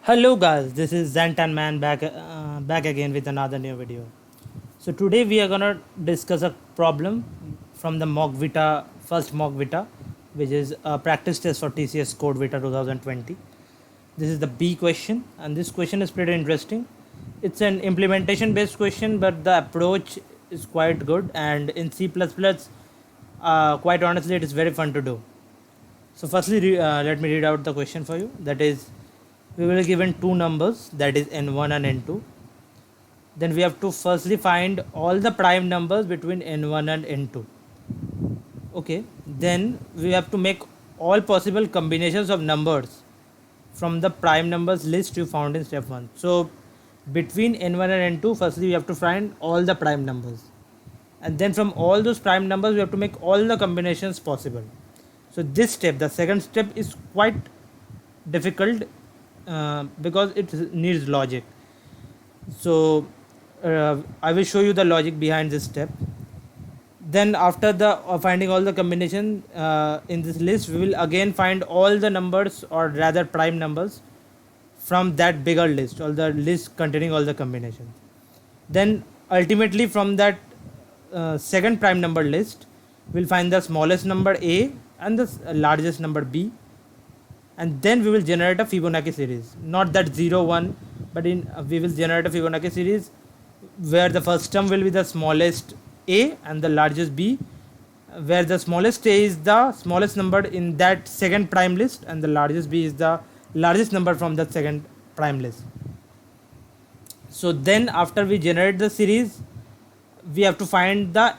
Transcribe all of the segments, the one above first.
Hello guys, this is Zantan Man back again with another new video. So today we are gonna discuss a problem from the mock Vita first mock Vita, which is a practice test for TCS Code Vita 2020. This is the B question, and this question is pretty interesting. It's an implementation based question, but the approach is quite good, and in C++, quite honestly, it is very fun to do. So firstly, let me read out the question for you. That is, we will given two numbers, that is n1 and n2. Then we have to firstly find all the prime numbers between n1 and n2. Okay, then we have to make all possible combinations of numbers from the prime numbers list you found in step 1. So between n1 and n2, firstly we have to find all the prime numbers, and then from all those prime numbers we have to make all the combinations possible. So this step, the second step, is quite difficult because it needs logic. So I will show you the logic behind this step. Then after the finding all the combination in this list, we will again find all the numbers, or rather prime numbers, from that bigger list, or the list containing all the combinations. Then ultimately from that second prime number list, we'll find the smallest number a and the largest number b, and then we will generate a Fibonacci series, not that 0 1, but we will generate a Fibonacci series where the first term will be the smallest a and the largest b, where the smallest a is the smallest number in that second prime list and the largest b is the largest number from the second prime list. So then after we generate the series, we have to find the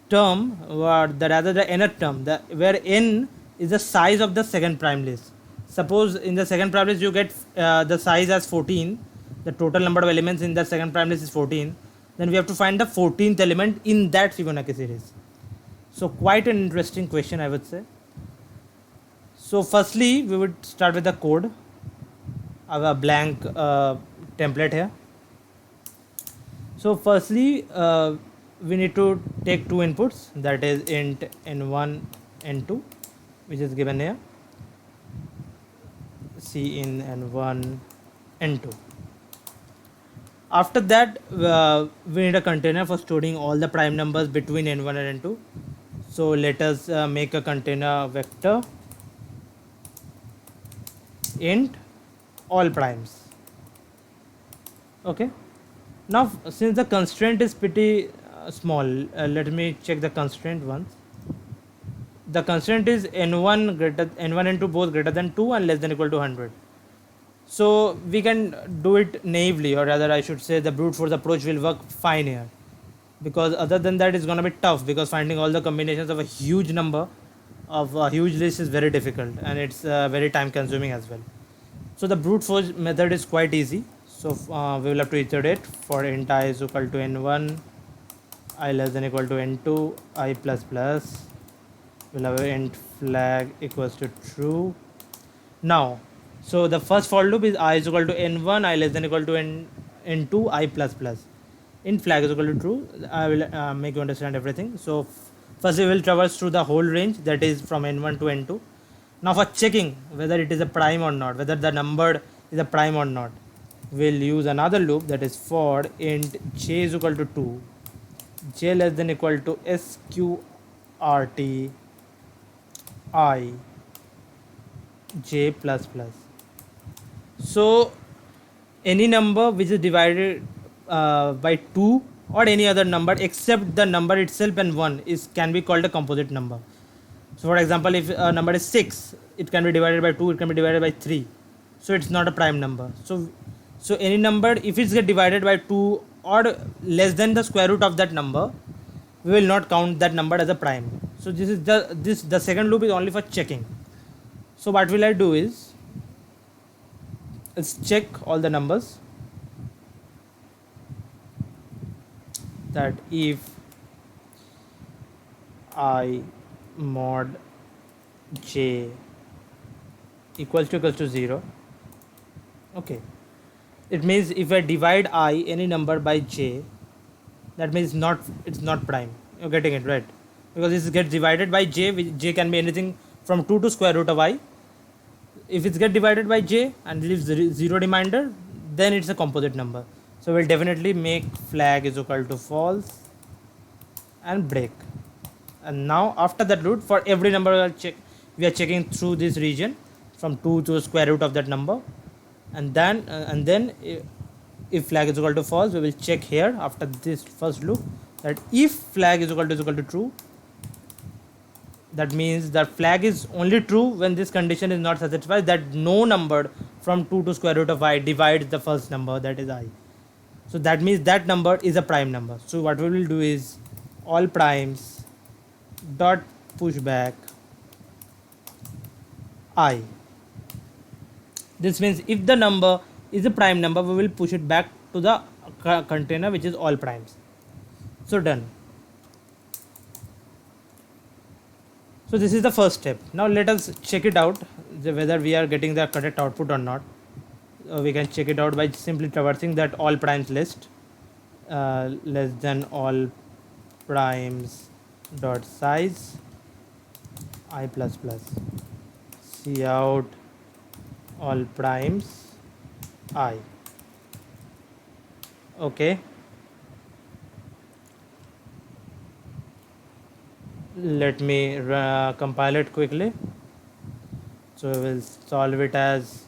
term, or the rather the nth term, where n is the size of the second prime list. Suppose in the second prime list you get the size as 14, the total number of elements in the second prime list is 14, then we have to find the 14th element in that Fibonacci series. So quite an interesting question, I would say. So firstly we would start with the code. I have a blank template here. So firstly we need to take two inputs, that is int n1 n2, which is given here. C in n1 n2. After that we need a container for storing all the prime numbers between n1 and n2. So let us make a container vector int all primes. Okay, now since the constraint is pretty small, let me check the constraint once. The constraint is n1 and 2 both greater than 2 and less than equal to 100. So we can do it naively, or rather I should say the brute force approach will work fine here, because other than that it's gonna be tough, because finding all the combinations of a huge number of a huge list is very difficult, and it's very time consuming as well. So the brute force method is quite easy. So we will have to iterate for int I is equal to n1, I less than equal to n2, I plus plus. We'll have int flag equals to true. Now, so the first for loop is I is equal to n1, I less than equal to n2, I plus plus. Int flag is equal to true. I will make you understand everything. So first we will traverse through the whole range, that is from n1 to n2. Now for checking whether it is a prime or not, whether the number is a prime or not, we'll use another loop, that is for int j is equal to 2, j less than equal to sqrt I j plus plus. So any number which is divided by 2, or any other number except the number itself and 1, can be called a composite number. So for example, if a number is 6, it can be divided by 2, it can be divided by 3, so it's not a prime number. So any number, if it's get divided by 2 or less than the square root of that number, we will not count that number as a prime. So this is the second loop is only for checking. So what will I do is, let's check all the numbers, that if I mod j equals to 0, okay, it means if I divide I any number by j, that means it's not prime. You're getting it right, because this gets divided by j, which j can be anything from 2 to square root of I. if it's get divided by j and leaves zero remainder, then it's a composite number. So we'll definitely make flag is equal to false and break. And now after that loop, for every number we are checking through this region from 2 to the square root of that number, and then if flag is equal to false, we will check here after this first loop that if flag is equal to true, that means that flag is only true when this condition is not satisfied, that no number from 2 to square root of I divides the first number, that is I. So that means that number is a prime number. So what we will do is all primes dot pushback I. This means if the number is a prime number, we will push it back to the container which is all primes. So done. So this is the first step. Now let us check it out whether we are getting the correct output or not. We can check it out by simply traversing that all primes list, less than all primes dot size I plus plus, cout all primes I. Okay, let me compile it quickly. So we will solve it as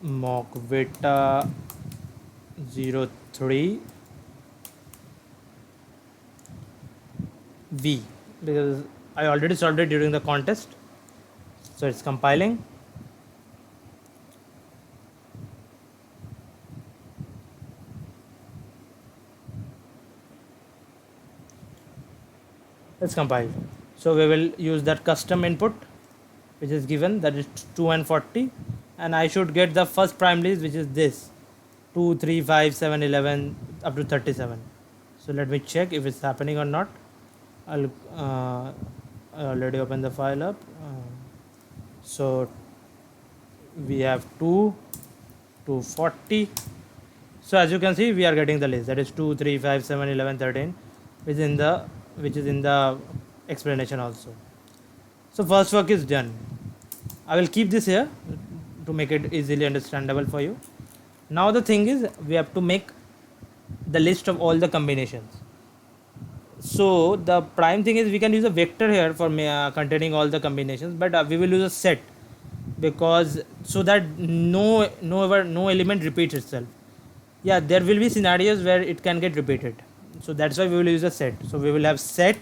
mockvita 03 V, because I already solved it during the contest. So it's compiling. Let's compile. So we will use that custom input which is given, that is 2 and 40, and I should get the first prime list which is this 2, 3, 5, 7, 11 up to 37. So let me check if it's happening or not. I already opened the file up. So we have 2 to 40. So as you can see, we are getting the list, that is 2, 3, 5, 7, 11, 13, which is in the explanation also. So first work is done. I will keep this here to make it easily understandable for you. Now the thing is, we have to make the list of all the combinations. So the prime thing is, we can use a vector here for containing all the combinations, but we will use a set, because so that no element repeats itself. Yeah, there will be scenarios where it can get repeated, so that's why we will use a set. So we will have set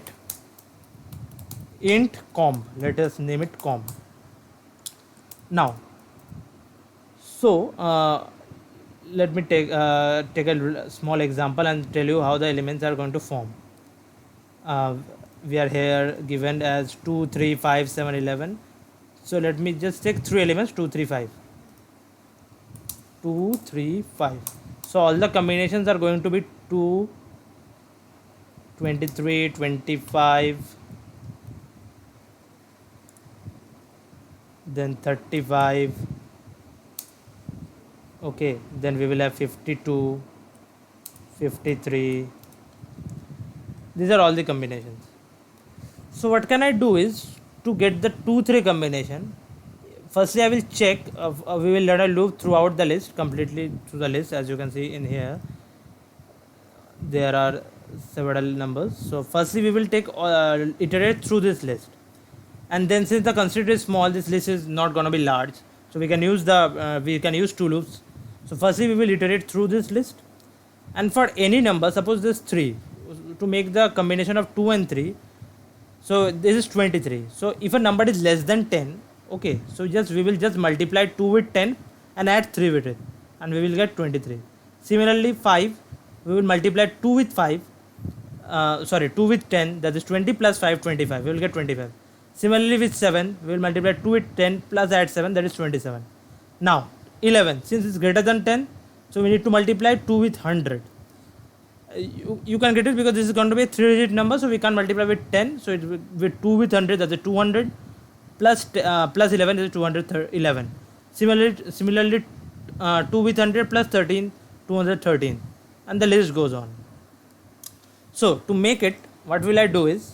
int comb, let us name it comb. Now, so let me take a small example and tell you how the elements are going to form. We are here given as 2, 3, 5, 7, 11. So let me just take 3 elements, 2, 3, 5. 2, 3, 5. So all the combinations are going to be 2, 23, 25, then 35. Okay, then we will have 52, 53. These are all the combinations. So what can I do is, to get the 2, 3 combination, firstly I will check, we will run a loop throughout the list, completely through the list. As you can see in here, there are several numbers. So firstly we will take iterate through this list, and then since the constraint is small, this list is not going to be large, so we can use 2 loops. So firstly we will iterate through this list, and for any number, suppose this 3, to make the combination of 2 and 3, so this is 23. So if a number is less than 10, okay, so we will just multiply 2 with 10 and add 3 with it, and we will get 23. Similarly 5, we will multiply 2 with 5, 2 with 10, that is 20 plus 5, 25, we will get 25. Similarly with 7, we will multiply 2 with 10 plus add 7, that is 27. Now 11, since it's greater than 10, so we need to multiply 2 with 100. You can get it because this is going to be a 3-digit number, so we can't multiply with 10, so it with 2 with 100, that's a 200, plus 11 is 211. Similarly 2 with 100 plus 13, 213, and the list goes on. So to make it, what will I do is,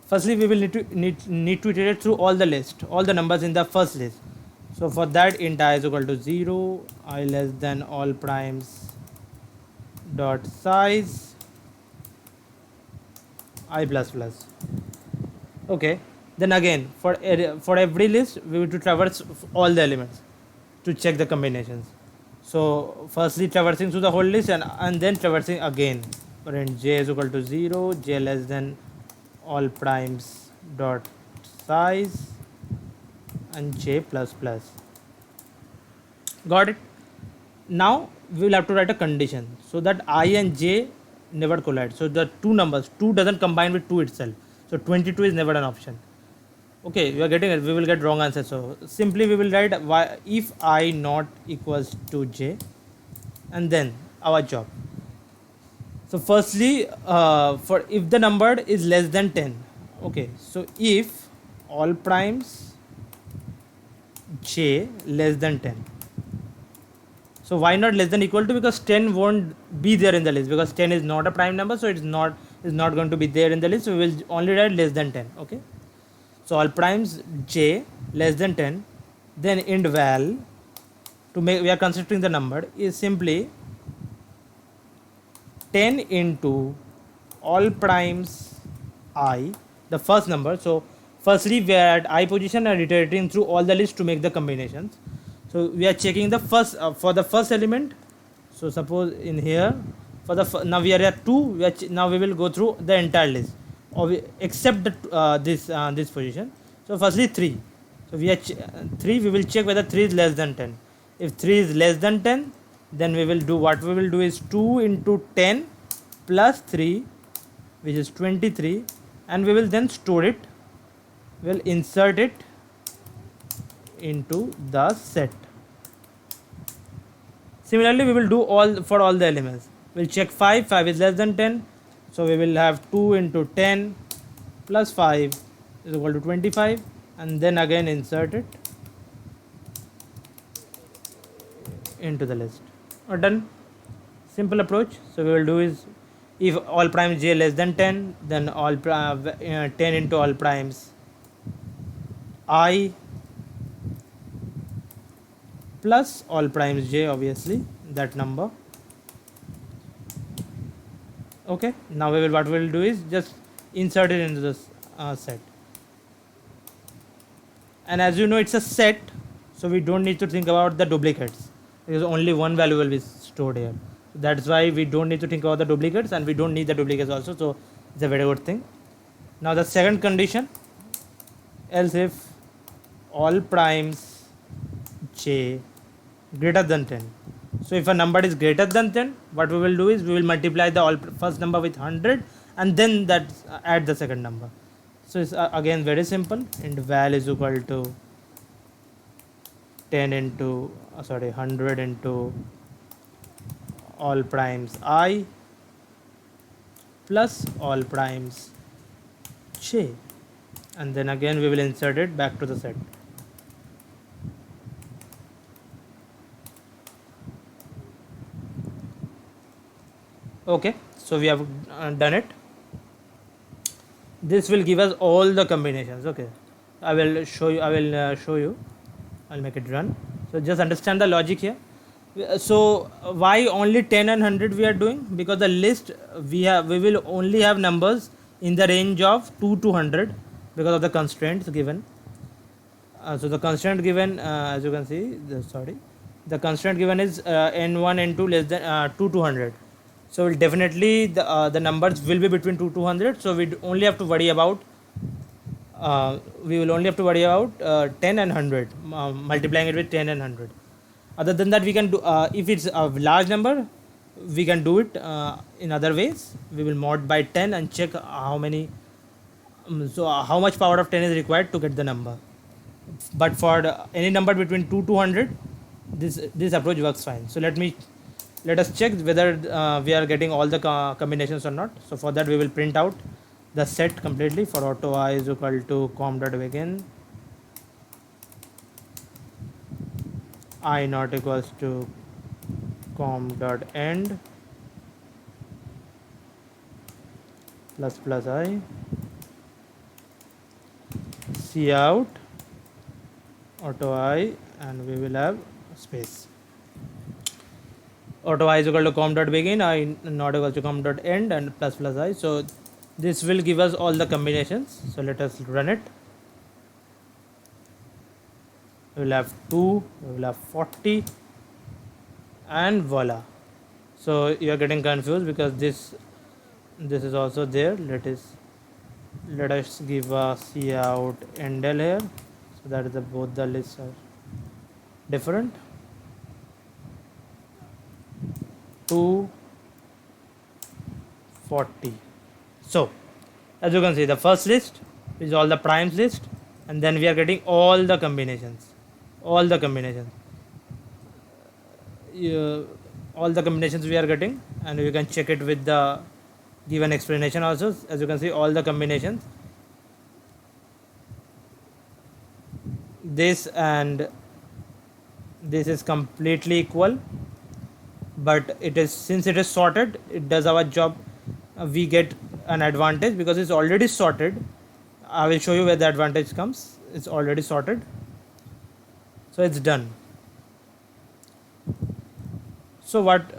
firstly we will need to iterate through all the list, all the numbers in the first list. So for that, int I is equal to 0, I less than all primes dot size I plus plus. Okay, then again for every list we will to traverse all the elements to check the combinations. So firstly traversing through the whole list and then traversing again for int j is equal to 0, j less than all primes dot size and j plus plus. Got it? Now we will have to write a condition so that I and j never collide. So the two numbers, 2 doesn't combine with 2 itself. So 22 is never an option. Okay, we are getting it. We will get wrong answer. So simply we will write if I not equals to j, and then our job. So firstly, for if the number is less than 10. Okay, so if all primes j less than 10. So why not less than equal to? Because 10 won't be there in the list, because 10 is not a prime number, so it's not going to be there in the list. So we will only write less than 10. Okay. So all primes j less than 10, then int val, to make, we are considering the number, is simply 10 into all primes I, the first number. So firstly we are at I position and iterating through all the list to make the combinations. So we are checking the first for the first element. So suppose in here for the now we are at 2. Now we will go through the entire list, or except the, this position. So firstly 3. So we are 3. We will check whether 3 is less than 10. If 3 is less than 10, then we will do what we will do is 2 into 10 plus 3, which is 23, and we will then store it. We will insert it into the set. Similarly, we will do all for all the elements. We'll check 5. 5 is less than 10. So we will have 2 into 10 plus 5 is equal to 25, and then again insert it into the list. Or done. Simple approach. So we will do is if all primes j less than 10, then all 10 into all primes I plus all primes j, obviously that number. Okay, now we will what we will do is just insert it into this set, and as you know it's a set, so we don't need to think about the duplicates because only one value will be stored here. That's why we don't need to think about the duplicates, and we don't need the duplicates also, so it's a very good thing. Now the second condition, else if all primes j greater than 10. So if a number is greater than 10, what we will do is we will multiply the all first number with 100, and then that add the second number. So it's again very simple. Int val is equal to 10 into 100 into all primes I plus all primes j, and then again we will insert it back to the set. Okay, so we have done it. This will give us all the combinations. Okay, I will show you. I'll make it run. So just understand the logic here. So why only 10 and 100 we are doing? Because the list we will only have numbers in the range of 2 to 100 because of the constraints given. So the constraint given, as you can see, the constraint given is n1 n2 less than 2 to 100. So definitely the numbers will be between 2 to 100. So we only have to worry about 10 and 100, multiplying it with 10 and 100. Other than that, we can do if it's a large number, we can do it in other ways. We will mod by 10 and check how many. How much power of 10 is required to get the number. But for any number between 2 to 100, this approach works fine. So let us check whether we are getting all the combinations or not. So for that we will print out the set completely. For auto I is equal to com.begin, I not equals to com.end plus I, cout auto I, and we will have space. Auto I is equal to com dot begin, I not equal to com dot end, and plus plus I. So this will give us all the combinations. So let us run it. We will have 2, we will have 40, and voila. So you are getting confused because this is also there. Let us give a cout endl here, so that is both the lists are different. 2 40. So as you can see, the first list is all the primes list, and then we are getting all the combinations. All the combinations we are getting, and you can check it with the given explanation also. As you can see, all the combinations, this and this is completely equal, but it is, since it is sorted, it does our job. We get an advantage because it's already sorted. I will show you where the advantage comes. It's already sorted, so it's done. So what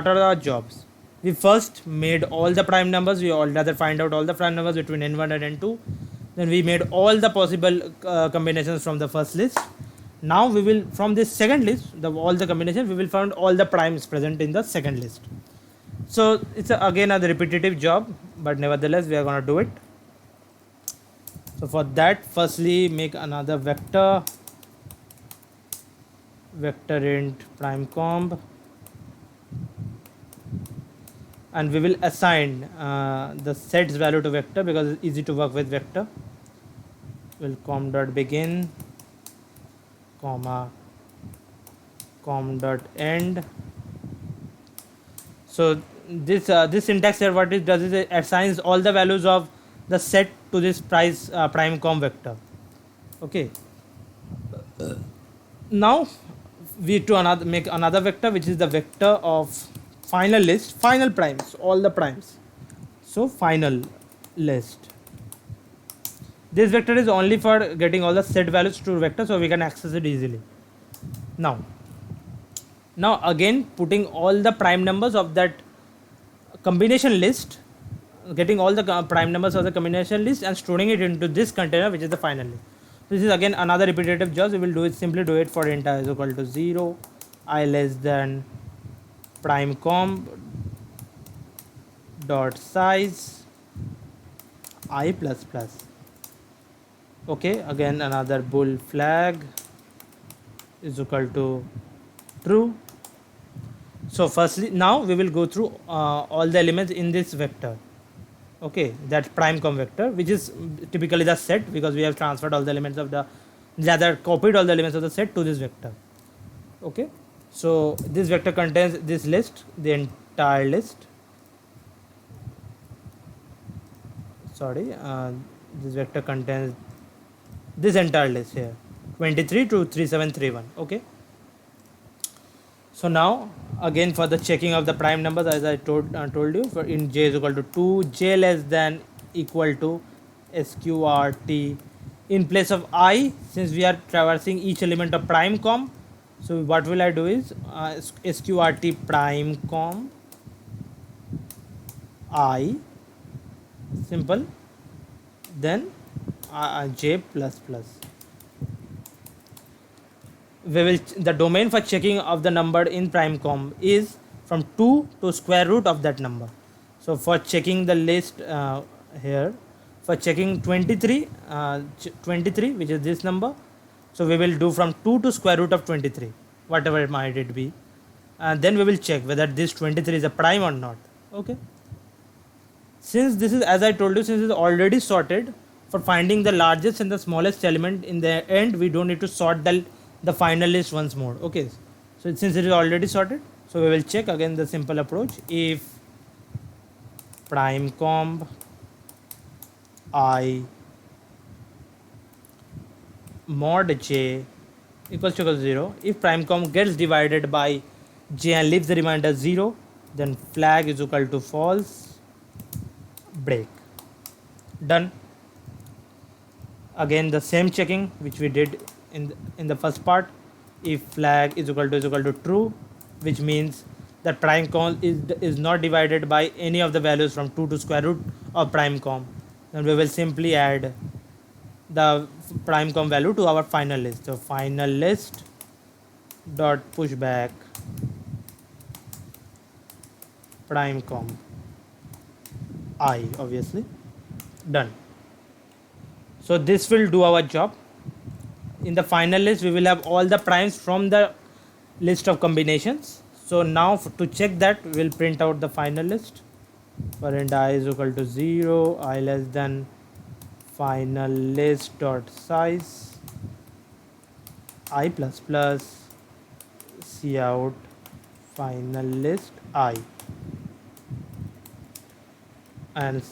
are our jobs? We first made all the prime numbers. We rather find out all the prime numbers between n1 and n2. Then we made all the possible combinations from the first list. Now we will, from this second list, all the combinations, we will find all the primes present in the second list. So it's again a repetitive job, but nevertheless we are going to do it. So for that, firstly make another vector int prime comb, and we will assign the sets value to vector because it's easy to work with vector. Will com dot begin, comma com dot end. So this syntax here, what it does is it assigns all the values of the set to this prime com vector. Okay. Now we have to make another vector, which is the vector of final list, final primes, all the primes. So final list. This vector is only for getting all the set values to vector, so we can access it easily. Now again putting all the prime numbers of that combination list, getting all the prime numbers of the combination list and storing it into this container, which is the final list. This is again another repetitive job. We will do it, simply do it for int I is equal to 0, I less than prime comb dot size I plus plus. Okay, again another bool flag is equal to true. So firstly, now we will go through all the elements in this vector. Okay, that prime com vector, which is typically the set, because we have transferred all the elements of the, rather copied all the elements of the set to this vector. Okay, so this vector contains this list, the entire list. Sorry, this vector contains this entire list here, 23 to 3731. Okay. So now again for the checking of the prime numbers, as I told you, for in j is equal to 2, j less than equal to sqrt. In place of I, since we are traversing each element of prime com, so what will I do is sqrt prime com I, simple, then j plus plus. We will, the domain for checking of the number in prime com is from 2 to square root of that number. So for checking the list here, for checking 23, which is this number, so we will do from 2 to square root of 23, whatever it might be, and then we will check whether this 23 is a prime or not. Okay. Since this is, as I told you, since it is already sorted, for finding the largest and the smallest element in the end, we don't need to sort the final list once more. Okay, so since it is already sorted, so we will check again the simple approach. If prime comb I mod j equals to 0, if prime comb gets divided by j and leaves the remainder 0, then flag is equal to false, break. Done. again the same checking which we did in the first part. If flag is equal to true, which means that prime com is not divided by any of the values from 2 to square root of prime com, then we will simply add the prime com value to our final list. So final list dot pushback prime com I, obviously. Done. So this will do our job. In the final list we will have all the primes from the list of combinations. So now to check that, we will print out the final list. Parent I is equal to 0, I less than final list dot size I plus plus cout final list I. And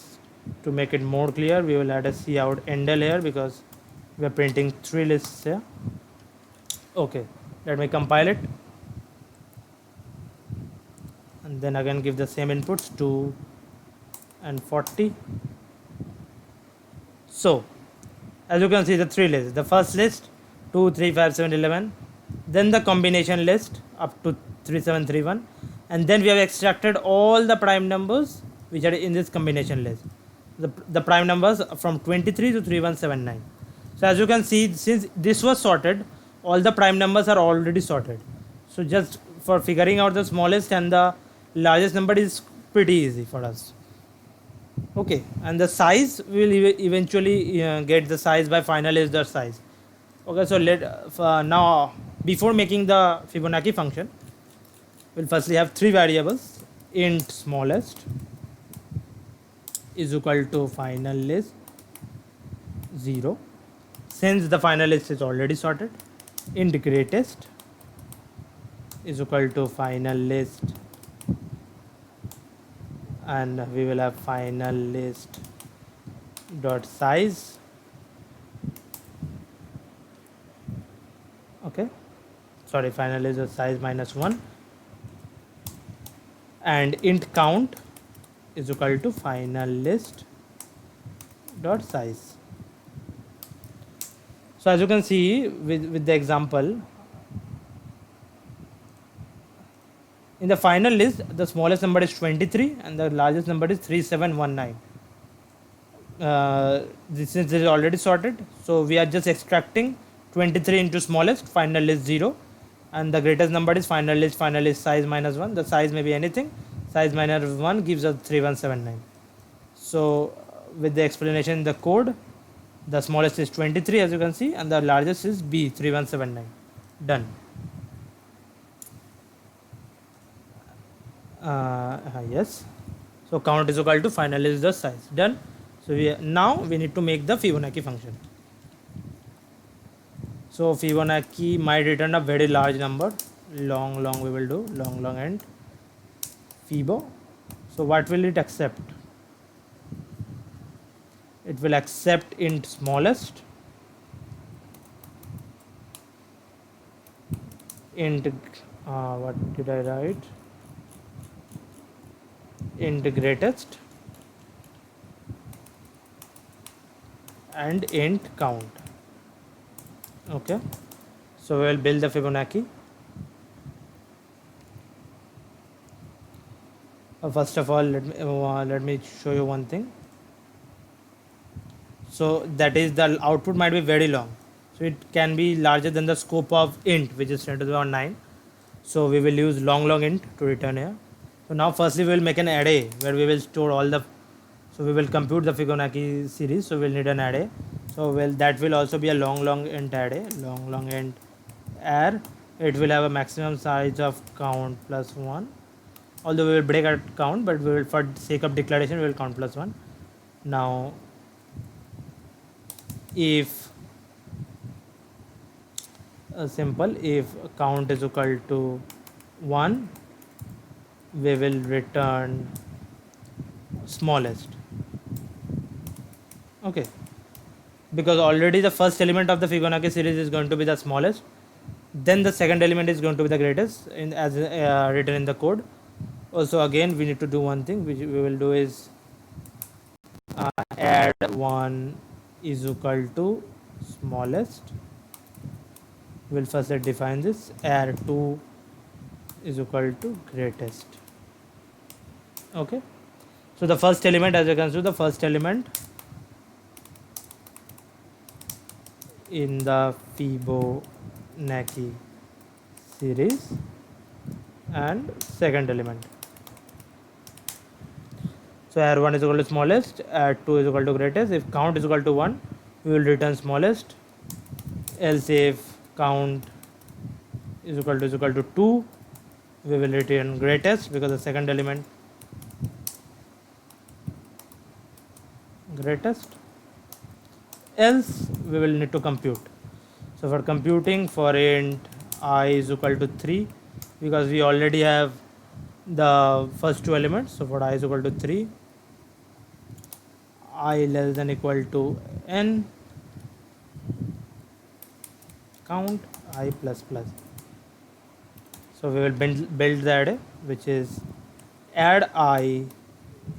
to make it more clear, we will add a cout endl here because we are printing 3 lists here. Okay, let me compile it and then again give the same inputs 2 and 40. So as you can see, the 3 lists, the first list 2 3 5 7 11, then the combination list up to 3731, and then we have extracted all the prime numbers which are in this combination list, the prime numbers from 23 to 3179. So as you can see, since this was sorted, all the prime numbers are already sorted. So just for figuring out the smallest and the largest number is pretty easy for us. Okay, and the size we will eventually get the size by final list dot size. Okay, so now before making the Fibonacci function, we'll firstly have 3 variables. Int smallest is equal to final list 0, since the final list is already sorted. Int greatest is equal to final list, and we will have final list dot size. Okay, sorry, final list dot size minus 1, and int count is equal to final list dot size. So as you can see with the example, in the final list the smallest number is 23 and the largest number is 3719. Since this is already sorted, so we are just extracting 23 into smallest, final list 0, and the greatest number is final list size minus 1. The size may be anything, size minus 1 gives us 3179. So with the explanation in the code, the smallest is 23 as you can see, and the largest is B 3179. Done. Yes, so count is equal to final is the size. Done. So now we need to make the Fibonacci function. So Fibonacci might return a very large number. Long we will do long and Fibo. So what will it accept? It will accept int smallest, int what did I write? Int greatest, and int count. Okay, so we will build the Fibonacci. First of all, let me show you one thing. So that is, the output might be very long, so it can be larger than the scope of int, which is 10 to the power 9. So we will use long int to return here. So now firstly we will make an array where we will store all the, so we will compute the Fibonacci series, so we'll need an array. So that will also be a long int array, long int arr. It will have a maximum size of count plus 1, although we will break at count, but we will, for sake of declaration, we will count plus 1. Now if simple, if count is equal to 1, we will return smallest. Okay, because already the first element of the Fibonacci series is going to be the smallest, then the second element is going to be the greatest as written in the code. Also again we need to do one thing, which we will do is add 1 is equal to smallest. We'll first define this. R2 is equal to greatest. Okay. So the first element, as you can see, the first element in the Fibonacci series, and second element. So R1 is equal to smallest, R2 is equal to greatest. If count is equal to 1, we will return smallest. Else if count is equal to 2, we will return greatest, because the second element greatest. Else we will need to compute. So for computing, for int I is equal to 3, because we already have the first two elements. So for I is equal to 3, I less than equal to n, count I plus plus. So we will build the array, which is add I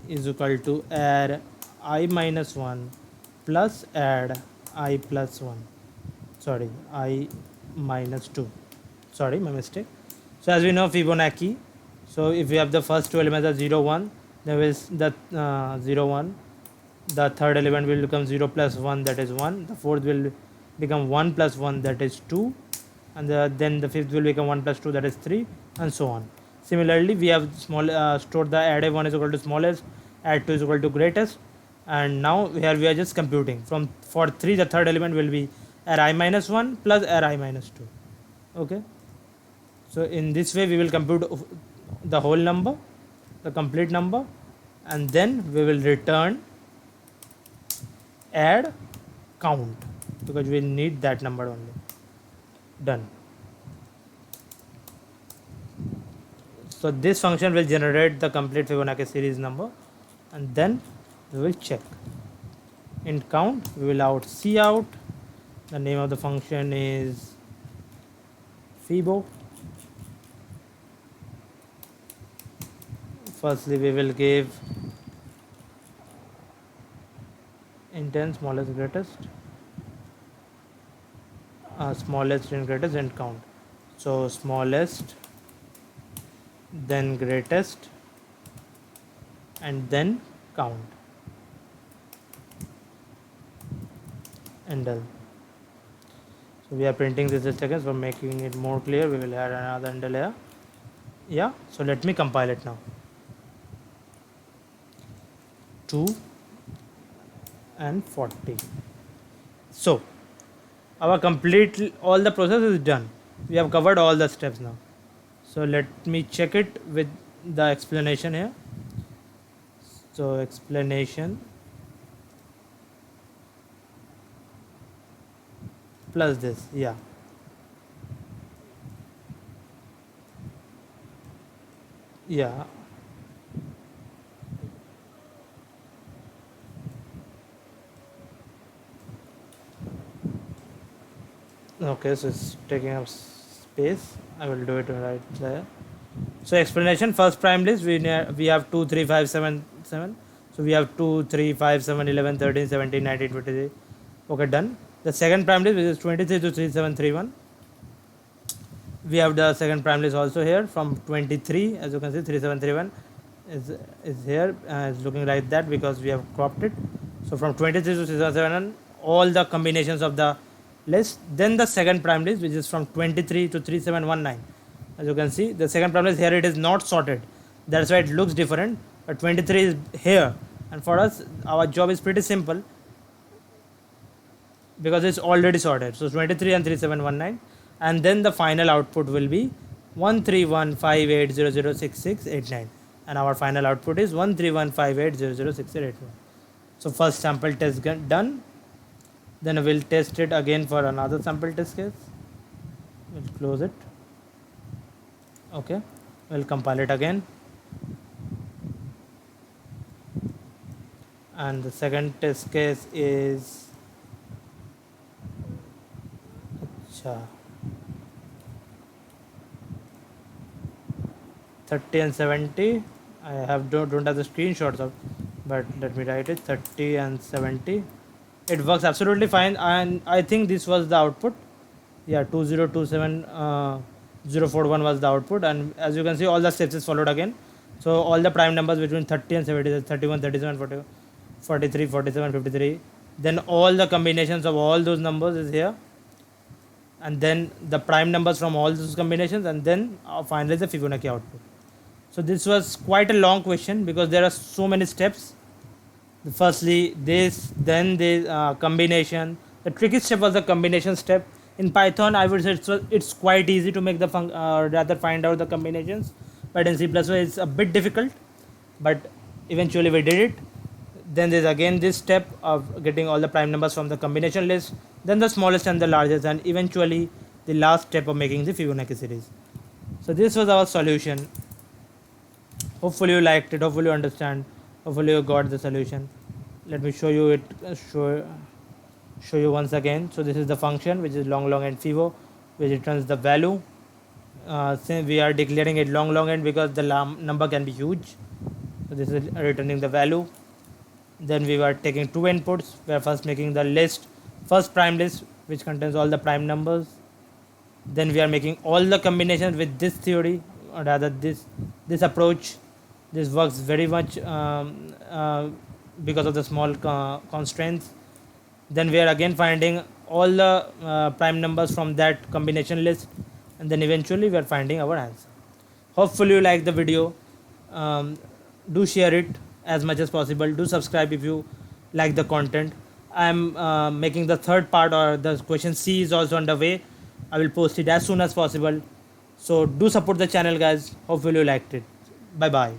is equal to add I minus 1 plus add I plus 1. Sorry, I minus 2. Sorry, my mistake. So as we know Fibonacci, so if we have the first two elements as 0, 1, then is the 0, 1. The third element will become 0 plus 1, that is 1. The fourth will become 1 plus 1, that is 2. And then the fifth will become 1 plus 2, that is 3, and so on. Similarly, we have stored the array 1 is equal to smallest, add 2 is equal to greatest, and now here we are just computing. For 3, the third element will be I minus 1 plus I minus 2. Okay. So in this way we will compute the whole number, the complete number, and then we will return add count, because we need that number only. Done. So this function will generate the complete Fibonacci series number, and then we will check. In count, we will see out. The name of the function is Fibo. Firstly, we will give intent smallest greatest, smallest and greatest, and count. So smallest, then greatest, and then count, and done. So we are printing this just again for making it more clear. We will add another under layer. Yeah, so let me compile it now. 2 and 40. So our complete, all the process is done. We have covered all the steps now. So let me check it with the explanation here. So explanation plus this, yeah. Yeah. Okay, so it's taking up space. I will do it right there. So explanation, first prime list, we have 2, 3, 5, 7, 7. So we have 2, 3, 5, 7, 11, 13, 17, 19, 23. Okay, done. The second prime list, which is 23 to 3, 7, 3, 1. We have the second prime list also here from 23, as you can see, 3, 7, 3, 1 is here. It's looking like that because we have cropped it. So from 23 to 3, 7, 7, all the combinations of the list. Then the second prime list, which is from 23 to 3719. As you can see, the second prime list here, it is not sorted. That's why it looks different. But 23 is here, and for us, our job is pretty simple because it's already sorted. So 23 and 3719, and then the final output will be 13158006689, and our final output is 13158006881. So first sample test done. Then we'll test it again for another sample test case. We'll close it. Okay, we'll compile it again. And the second test case is 30 and 70. I don't have the screenshots of, but let me write it. 30 and 70. it works absolutely fine, and I think this was the output. Yeah, 2027041 was the output, and as you can see, all the steps is followed again. So all the prime numbers between 30 and 70, 31, 37, 40, 43, 47, 53. Then all the combinations of all those numbers is here, and then the prime numbers from all those combinations, and then finally the Fibonacci output. So this was quite a long question because there are so many steps. Firstly this, then this combination. The tricky step was the combination step. In Python I would say it's quite easy to make the rather find out the combinations, but in C++ it's a bit difficult, but eventually we did it. Then there's again this step of getting all the prime numbers from the combination list, then the smallest and the largest, and eventually the last step of making the Fibonacci series. So this was our solution. Hopefully you liked it, hopefully you understand, hopefully you got the solution. Let me show you it, show you once again. So this is the function which is long end Fibo, which returns the value. Since we are declaring it long end because the number can be huge, so this is returning the value. Then we were taking two inputs. We are first making the list, first prime list which contains all the prime numbers. Then we are making all the combinations with this theory, or rather this approach. This works very much because of the small constraints. Then we are again finding all the prime numbers from that combination list, and then eventually we are finding our answer. Hopefully you like the video. Do share it as much as possible. Do subscribe if you like the content. I'm making the third part, or the question C is also underway. I will post it as soon as possible. So do support the channel, guys. Hopefully you liked it. Bye bye.